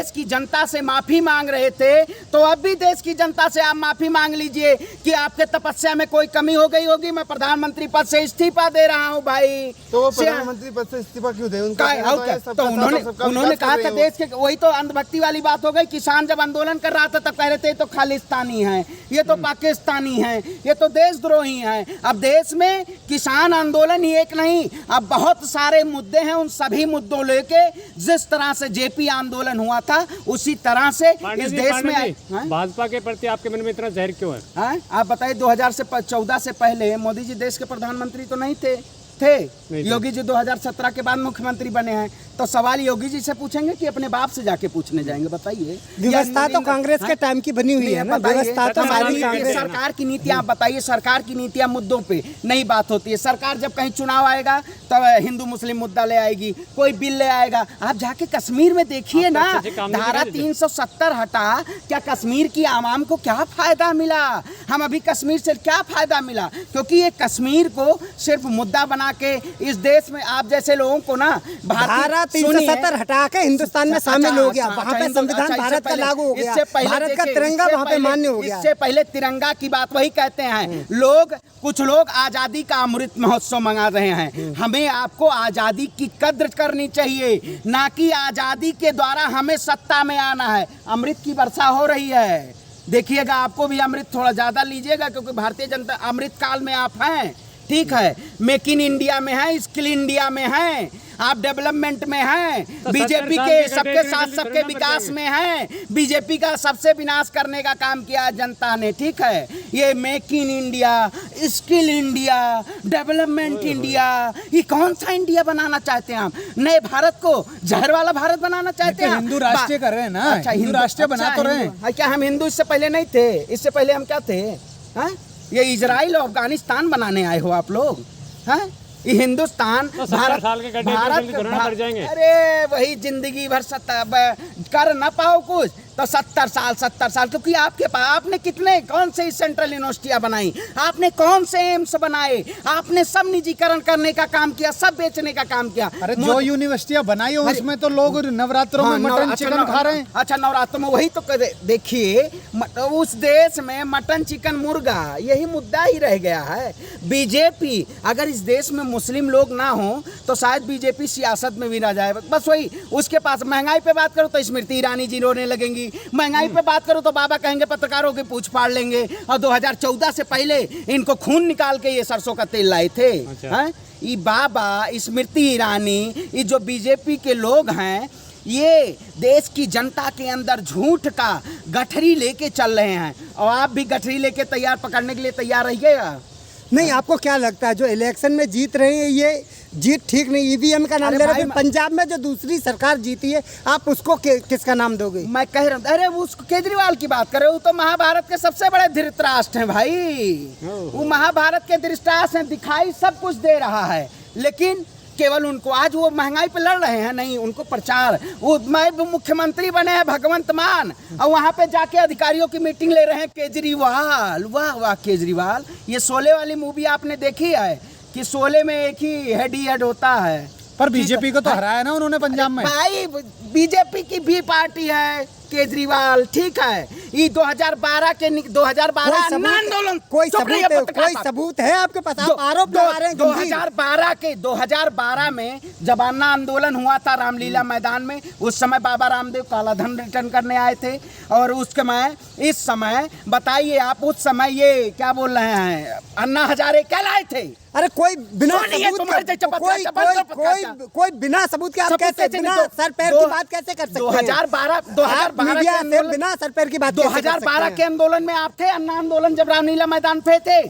देश की जनता से माफी मांग रहे थे, तो अब भी देश की जनता से आप माफी मांग लीजिए कि आपके तपस्या में कोई कमी हो गई होगी। मैं प्रधानमंत्री पद से इस्तीफा दे रहा हूं भाई। तो वो प्रधानमंत्री पद से इस्तीफा क्यों दे? तो उन्होंने कहा था देश के, वही तो अंधभक्ति वाली बात हो गई। किसान जब आंदोलन कर रहा था तब कह रहे थे तो खालिस्तानी है, ये तो पाकिस्तानी है, ये तो देशद्रोही है। अब देश में किसान आंदोलन ही एक नहीं, अब बहुत सारे मुद्दे हैं। उन सभी मुद्दों लेके जिस तरह से जेपी आंदोलन हुआ था उसी तरह से इस देश में भाजपा के प्रति आपके मन में इतना जहर क्यों है? आप बताइए, 2014 से पहले मोदी जी देश के प्रधानमंत्री तो नहीं थे। योगी जी 2017 के बाद मुख्यमंत्री बने हैं, तो सवाल योगी जी से पूछेंगे कि अपने बाप से जाके पूछने जाएंगे? बताइए। व्यवस्था तो कांग्रेस के टाइम की बनी हुई है ना, व्यवस्था तो सारी सरकार की नीतियां। आप बताइए, सरकार की नीतियां मुद्दों पे नहीं बात होती है। सरकार जब कहीं चुनाव आएगा तब हिंदू मुस्लिम मुद्दा ले आएगी, कोई बिल ले आएगा। आप जाके कश्मीर में देखिए ना, धारा 370 हटा, क्या कश्मीर की आवाम को क्या फायदा मिला? हम अभी कश्मीर से क्या फायदा मिला? क्योंकि ये कश्मीर को सिर्फ मुद्दा बना के इस देश में आप जैसे लोगों को ना धारा 370 हटा के हिंदुस्तान में शामिल हो गया। वहाँ पे संविधान भारत का लागू हो गया, भारत का तिरंगा वहाँ पे मान्य हो गया। इससे पहले तिरंगा की बात वही कहते हैं लोग। कुछ लोग आजादी का अमृत महोत्सव मना रहे हैं। हमें आपको आजादी की कद्र करनी चाहिए, ना कि आजादी के द्वारा हमें सत्ता में आना है। अमृत की वर्षा हो रही है, देखिएगा। आपको भी अमृत थोड़ा ज्यादा लीजिएगा, क्योंकि भारतीय जनता अमृत काल में आप हैं। ठीक है, मेक इन इंडिया में है, स्किल इंडिया में है, आप डेवलपमेंट में हैं। बीजेपी के सबके साथ सबके विकास में हैं। बीजेपी का सबसे विनाश करने का काम किया जनता ने। ठीक है, ये make in India, skill India, development India, ये कौन सा इंडिया बनाना चाहते हैं आप? नए भारत को जहर वाला भारत बनाना चाहते हैं? हिंदू राष्ट्रीय कर रहे हैं ना। अच्छा, हिंदू राष्ट्रीय बना तो रहे हैं। क्या हम हिंदू इससे पहले नहीं थे? इससे पहले हम क्या थे? ये इजराइल और अफगानिस्तान बनाने आए हो आप लोग? हैं? ये हिंदुस्तान तो भारत अरे वही जिंदगी भर कर ना पाओ कुछ तो 70 साल, क्योंकि आपने कितने कौन से सेंट्रल यूनिवर्सिटियां बनाई, आपने कौन से एम्स बनाए, आपने सब निजीकरण करने का काम किया, सब बेचने का काम किया। अरे जो यूनिवर्सिटियां बनाई हो उसमें तो लोग नवरात्रों में मटन चिकन खा रहे हैं। अच्छा, नवरात्रों में वही तो देखिए, उस देश में मटन चिकन मुर्गा यही मुद्दा ही रह गया है। बीजेपी, अगर इस देश में मुस्लिम लोग ना हो तो शायद बीजेपी सियासत में भी ना जाए। बस वही, उसके पास महंगाई पे बात करो तो स्मृति ईरानी जी रोने लगेंगी, महंगाई पे बात करो तो बाबा कहेंगे पत्रकारों की पूछ फाड़ लेंगे। और 2014 से पहले इनको खून निकाल के ये सरसों का तेल लाए थे। अच्छा। ये बाबा, स्मृति ईरानी, ये जो बीजेपी के लोग हैं, ये देश की जनता के अंदर झूठ का गठरी लेके चल रहे हैं। और आप भी गठरी लेके तैयार पकड़ने के लिए तैयार रहिएगा। नहीं, आपको क्या लगता है जो इलेक्शन में जीत रहे हैं ये जीत ठीक नहीं? ईवीएम का नाम ले रहे हैं। पंजाब में जो दूसरी सरकार जीती है आप उसको किसका नाम दोगे? मैं कह रहा हूँ, अरे वो केजरीवाल की बात कर रहे हो, वो तो महाभारत के सबसे बड़े धृतराष्ट्र हैं भाई। वो महाभारत के धृतराष्ट्र हैं, दिखाई सब कुछ दे रहा है, लेकिन केवल उनको आज वो महंगाई पे लड़ रहे हैं नहीं, उनको प्रचार। वो मुख्यमंत्री बने हैं भगवंत मान, और वहाँ पे जाके अधिकारियों की मीटिंग ले रहे हैं केजरीवाल। वाह वाह केजरीवाल। ये शोले वाली मूवी आपने देखी है कि शोले में एक ही हेड होता है, पर बीजेपी को तो हराया ना उन्होंने पंजाब में। भाई बीजेपी की भी पार्टी है केजरीवाल। ठीक है, ये 2012 के 2012 आंदोलन, कोई सबूत है आपके पास? आप आरोप लगा रहे हैं। 2012 में जब अन्ना आंदोलन हुआ था रामलीला मैदान में, उस समय बाबा रामदेव काला धन रिटर्न करने आए थे। और उस समय, इस समय बताइए आप, उस समय ये क्या बोल रहे हैं, अन्ना हजारे क्या लाए थे? अरे कोई बिना बिना सबूत के आप कैसे बिना सर पैर की बात कैसे कर सकते हैं? 2012 बिना सर पैर की बात 2012 के आंदोलन में आप थे? अन्ना आंदोलन जब रामलीला मैदान पे थे,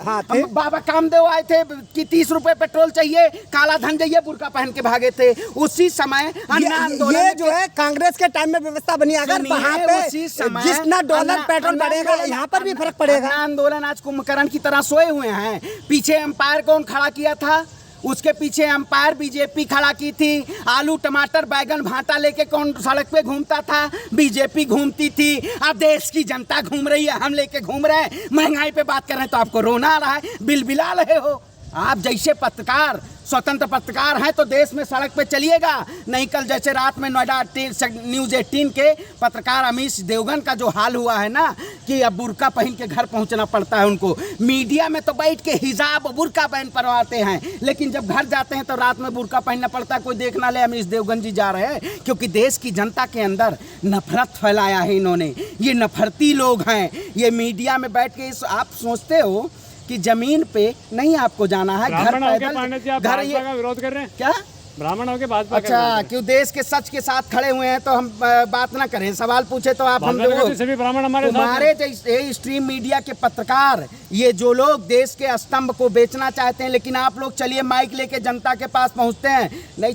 बाबा कामदेव आए थे कि 30 रुपए पेट्रोल चाहिए, काला धन चाहिए, बुर्का पहन के भागे थे। उसी समय अन्ना आंदोलन, ये जो है कांग्रेस के टाइम में व्यवस्था बनी। अगर वहाँ पे जितना डॉलर पेट्रोल बढ़ेगा यहाँ पर भी फर्क पड़ेगा। आंदोलन आज कुंभकर्ण की तरह सोए हुए हैं। पीछे एम्पायर कौन खड़ा किया था? उसके पीछे एम्पायर बीजेपी खड़ा की थी। आलू टमाटर बैगन भाटा लेके कौन सड़क पे घूमता था? बीजेपी घूमती थी। अब देश की जनता घूम रही है, हम लेके घूम रहे हैं। महंगाई पे बात कर रहे हैं तो आपको रोना आ रहा है, बिलबिला रहे हो। आप जैसे पत्रकार स्वतंत्र पत्रकार हैं तो देश में सड़क पे चलिएगा, नहीं कल जैसे रात में नोएडा न्यूज़ 18 के पत्रकार अमीश देवगन का जो हाल हुआ है ना कि अब बुर्का पहन के घर पहुंचना पड़ता है उनको। मीडिया में तो बैठ के हिजाब बुर्का पहन परवाते हैं, लेकिन जब घर जाते हैं तो रात में बुर्का पहनना पड़ता है, कोई देख ना ले अमीश देवगन जी जा रहे हैं, क्योंकि देश की जनता के अंदर नफरत फैलाया है इन्होंने। ये नफरती लोग हैं, ये मीडिया में बैठ के आप सोचते हो कि जमीन पे नहीं आपको जाना है, घर पैदल घर ये का विरोध कर रहे हैं क्या ब्राह्मण होके भाजपा अच्छा क्यों देश के सच के साथ खड़े हुए हैं तो हम बात ना करें, सवाल पूछे तो आप हम लोग सभी ब्राह्मण हमारे जैसे स्ट्रीम मीडिया के पत्रकार, ये जो लोग देश के स्तंभ को बेचना चाहते हैं, लेकिन आप लोग चलिए माइक लेके जनता के पास पहुंचते हैं, नहीं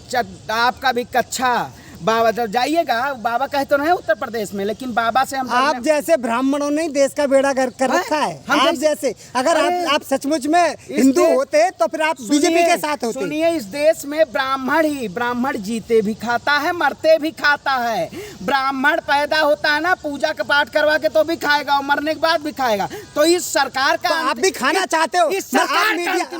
आपका भी कच्चा बाबा जब जाइएगा, बाबा कहे तो नहीं उत्तर प्रदेश में, लेकिन बाबा से हम आप जैसे ब्राह्मणों ने देश का बेड़ा गर्क कर रखा है। आप जैसे अगर आप सचमुच में हिंदू होते तो फिर आप बीजेपी के साथ होते। सुनिए, इस देश में ब्राह्मण जीते भी खाता है, मरते भी खाता है। ब्राह्मण पैदा होता है ना, पूजा का पाठ करवा के तो भी खाएगा और मरने के बाद भी खाएगा। तो इस सरकार का आप भी खाना चाहते हो।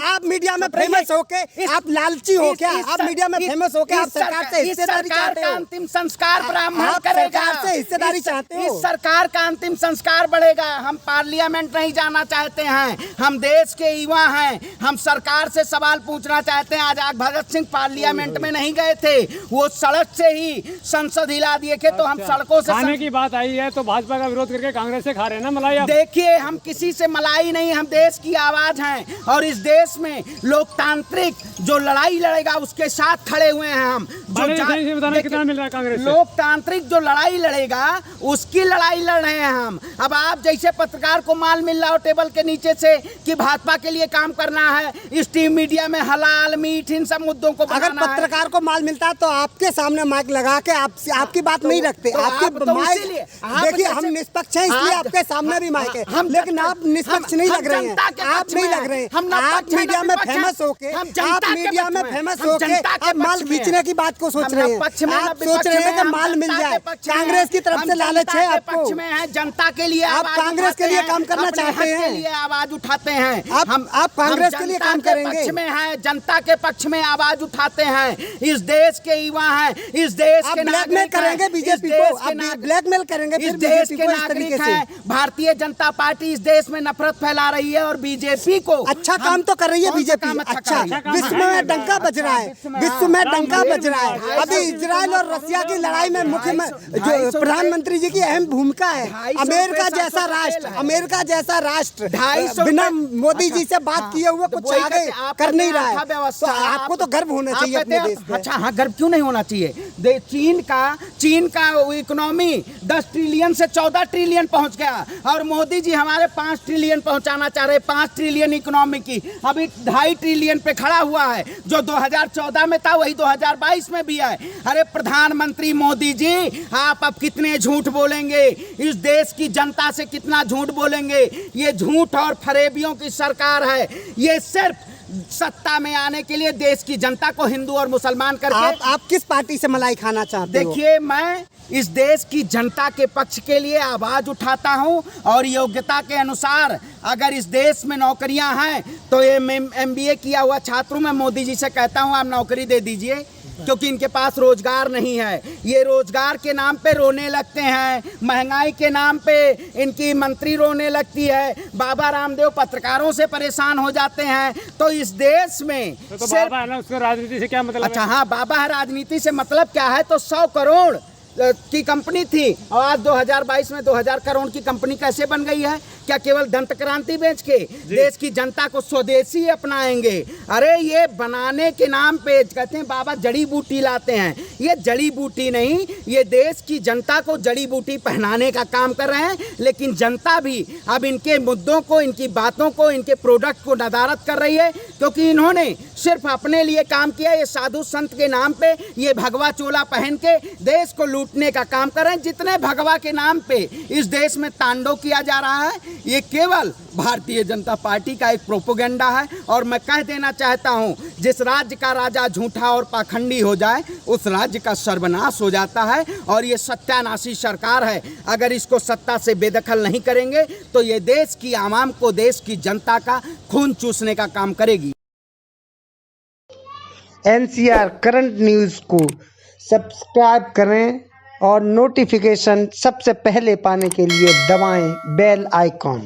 आप मीडिया में फेमस होके आप लालची हो क्या? आप मीडिया में फेमस होके आप सरकार से हिस्सेदारी चाहते हो। अंतिम संस्कार ब्राह्मण करेगा, से हिस्सेदारी चाहते हो। इस सरकार का अंतिम संस्कार बढ़ेगा। हम पार्लियामेंट नहीं जाना चाहते हैं, हम देश के युवा हैं, हम सरकार से सवाल पूछना चाहते हैं। आज भगत सिंह पार्लियामेंट में नहीं गए थे, वो सड़क से ही संसद हिला दिए थे। तो हम सड़कों से खाने की बात आई है तो भाजपा का विरोध करके कांग्रेस से खा रहे हैं ना मलाई। देखिए, हम किसी से मलाई नहीं, हम देश की आवाज हैं और इस देश में लोकतांत्रिक जो लड़ाई लड़ेगा उसके साथ खड़े हुए हैं हम। मिल रहा है कांग्रेस से? लोकतांत्रिक जो लड़ाई लड़ेगा उसकी लड़ाई लड़ रहे हैं हम। अब आप जैसे पत्रकार को माल मिल रहा हो टेबल के नीचे से कि भाजपा के लिए काम करना है, स्ट्रीम मीडिया में हलाल मीठ इन सब मुद्दों को अगर पत्रकार को माल मिलता है तो आपके सामने माइक लगा के आपकी बात नहीं रखते। आपकी माइक देखिए, हम निष्पक्ष हैं इसलिए आपके सामने भी माइक है, लेकिन आप निष्पक्ष नहीं लग रहे हैं। आप नहीं लग रहे हैं। आप मीडिया में फेमस होके आप माल खींचने की बात को सोच रहे हैं। आप सोच रहे हैं कि माल मिल जाए। कांग्रेस की तरफ से लालच है आपको। पक्ष में है, जनता के लिए आप कांग्रेस के लिए काम करना चाहते हैं, के लिए आवाज उठाते हैं। आप कांग्रेस के लिए काम करेंगे। पक्ष में है, जनता के पक्ष में आवाज उठाते हैं। इस देश के युवा हैं, इस देश के ब्लैकमेल करेंगे बीजेपी को, आप ब्लैकमेल करेंगे इस देश के नागरिक हैं। भारतीय जनता पार्टी इस देश में नफरत फैला रही है और बीजेपी को अच्छा काम तो कर रही है बीजेपी। अच्छा, विश्व में डंका बज रहा है, विश्व में डंका बज रहा है। अभी इजराइल और रसिया की लड़ाई में जो प्रधानमंत्री जी की अहम भूमिका है। अमेरिका जैसा राष्ट्र बिना मोदी जी से बात किए हुए कुछ आगे कर नहीं रहा है। तो आपको तो गर्व होना चाहिए अपने देश पे। अच्छा हाँ, गर्व क्यों नहीं होना चाहिए? चीन का इकोनॉमी 10 ट्रिलियन से 14 ट्रिलियन पहुंच गया और मोदी जी हमारे 5 ट्रिलियन पहुंचाना चाह रहे हैं। 5 ट्रिलियन इकोनॉमी की अभी 2.5 ट्रिलियन पे खड़ा हुआ है। जो 2014 में था वही 2022 में भी है। अरे प्रधानमंत्री मोदी जी, आप अब कितने झूठ बोलेंगे? इस देश की जनता से कितना झूठ बोलेंगे? ये झूठ और फरेबियों की सरकार है। ये सिर्फ सत्ता में आने के लिए देश की जनता को हिंदू और मुसलमान करके। आप किस पार्टी से मलाई खाना चाहते हो? देखिए, मैं इस देश की जनता के पक्ष के लिए आवाज उठाता हूं और योग्यता के अनुसार अगर इस देश में नौकरियां हैं तो ये MBA किया हुआ छात्रों में मोदी जी से कहता हूं आप नौकरी दे दीजिए, क्योंकि इनके पास रोजगार नहीं है। ये रोजगार के नाम पे रोने लगते हैं, महंगाई के नाम पे इनकी मंत्री रोने लगती है, बाबा रामदेव पत्रकारों से परेशान हो जाते हैं। तो इस देश में तो बाबा है ना, उसको राजनीति से क्या मतलब? अच्छा हाँ, बाबा है, राजनीति से मतलब क्या है? तो 100 करोड़ की कंपनी थी और आज 2022 में 2000 करोड़ की कंपनी कैसे बन गई है? क्या केवल दंत क्रांति बेच के देश की जनता को स्वदेशी अपनाएंगे? अरे ये बनाने के नाम पे कहते हैं बाबा जड़ी बूटी लाते हैं। ये जड़ी बूटी नहीं, ये देश की जनता को जड़ी बूटी पहनाने का काम कर रहे हैं। लेकिन जनता भी अब इनके मुद्दों को, इनकी बातों को, इनके प्रोडक्ट को नदारत कर रही है, क्योंकि इन्होंने सिर्फ अपने लिए काम किया। ये साधु संत के नाम पे ये भगवा चोला पहन के देश को लूटने का काम कर रहे हैं। जितने भगवा के नाम पे इस देश में तांडव किया जा रहा है, ये केवल भारतीय जनता पार्टी का एक प्रोपोगेंडा है। और मैं कह देना चाहता हूं, जिस राज्य का राजा झूठा और पाखंडी हो जाए उस राज्य का सर्वनाश हो जाता है। और ये सत्यानाशी सरकार है, अगर इसको सत्ता से बेदखल नहीं करेंगे तो ये देश की आवाम को, देश की जनता का खून चूसने का काम करेगी। NCR करंट न्यूज़ को सब्सक्राइब करें और नोटिफिकेशन सबसे पहले पाने के लिए दबाएं बेल आइकॉन।